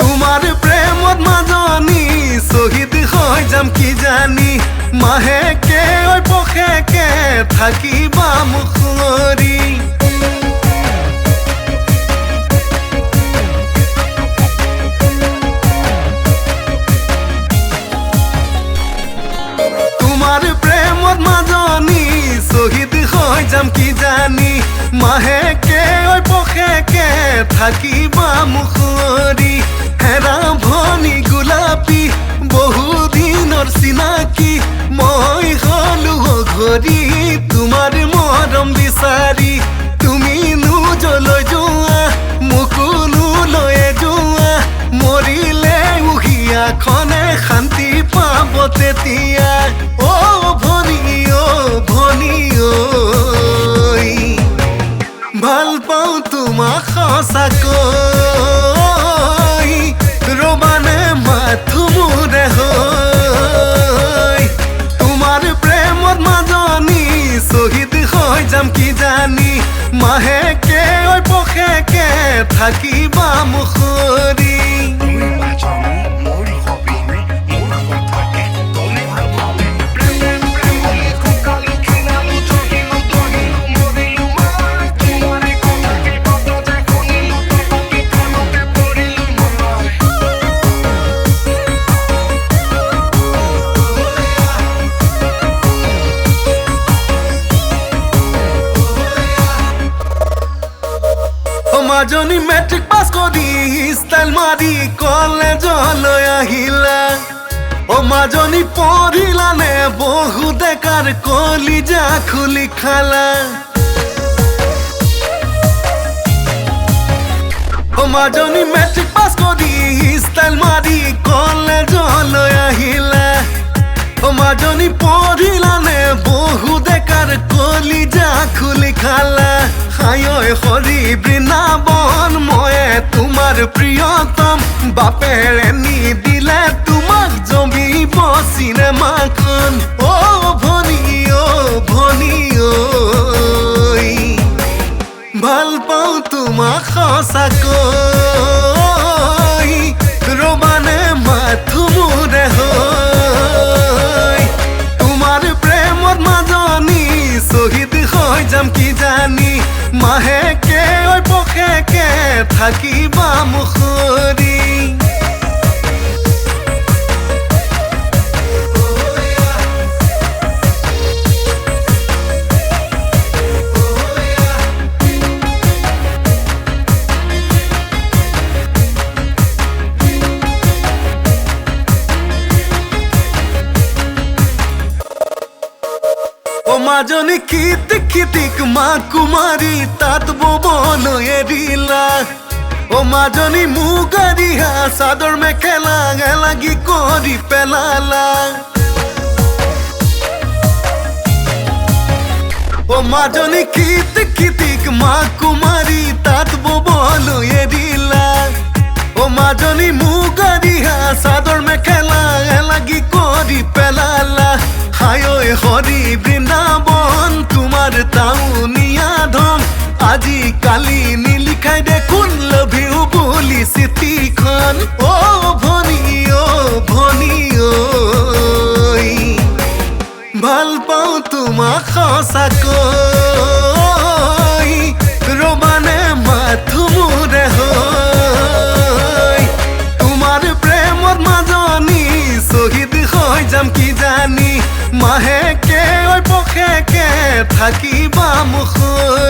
তোমার প্রেমত মাজনী শহীদ হৈ যাম কি জানি মাহেকে ঐ পখেকে থাকিবা মুখৰি তোমার প্রেমত মাজনী শহীদ হৈ যাম কি জানি মাহেকে ঐ পখেকে থাকিবা মুখৰি হেৰা ভনী গোলাপী বহুদিনৰ চিনাকি মই হলো ঘৰি তোমাৰ মৰম বিচাৰি তুমি নোজলৈ যোৱা মুকুলো লৈ যোৱা মৰিলে উহিয়াখনে শান্তি পাব তেতিয়া অ ভনী ঐ ভাল পাওঁ তোমাক সঁচাকৈ ৰবানে মাথো মোৰে হৈ তোমাৰ প্ৰেমত মাজনী শহীদ হৈ যাম কি জানি মাহেকে ঐ পখেকে থাকিবা মুখৰি মাজনী মেট্ৰিক পাছ কৰি ষ্টাইল মাৰি কলেজলৈ আহিলা অ মাজনী পঢ়িলানে বহু ডেকাৰ কলিজা খুলি খালা অ মাজনী মেট্ৰিক পাছ কৰি ষ্টাইল মাৰি কলেজলৈ আহিলা অ মাজনী পঢ়িলানে বহু ডেকাৰ কলিজা খুলি খালা হায় হৰি বৃন্দাবন মই তোমাৰ প্ৰিয়তম বাপেৰে নিদিলে তোমাক জমিব চিনেমাখন অ ভনী ঐ ভাল পাওঁ তোমাক সঁচাকৈ ৰবানে মাথো মোৰে হৈ তোমাৰ প্ৰেমত মাজনী শহীদ হৈ যাম কি জানি মাহেকে ঐ পখেকে থাকিবা মুখৰি মাজনী খিতিক মা কুমাৰী তাত ববলৈ এৰিলা অ মাজনী মুগাৰিহা চাদৰ মেখেলা লাগি কৰি পেলালা অ মাজনী খিতিক মা কুমাৰী তাত ববলৈ এৰিলা অ মাজনী মুগাৰিহা চাদৰ মেখেলা লাগি কৰি পেলালা হায় হৰি বৃন্দাবন তোমাৰ টাউনীয়া ধন আজি কালি নিলিখাই দেখোন লভ ইউ বুলি চিঠিখন অ ভনী ঐ ভাল পাওঁ তোমাক সঁচাকৈ ৰবানে মাথো মোৰে হৈ তোমাৰ প্ৰেমত মাজনী শহীদ হৈ যাম কি জানি মাহেকে ঐ পখেকে থাকিবা মুখৰি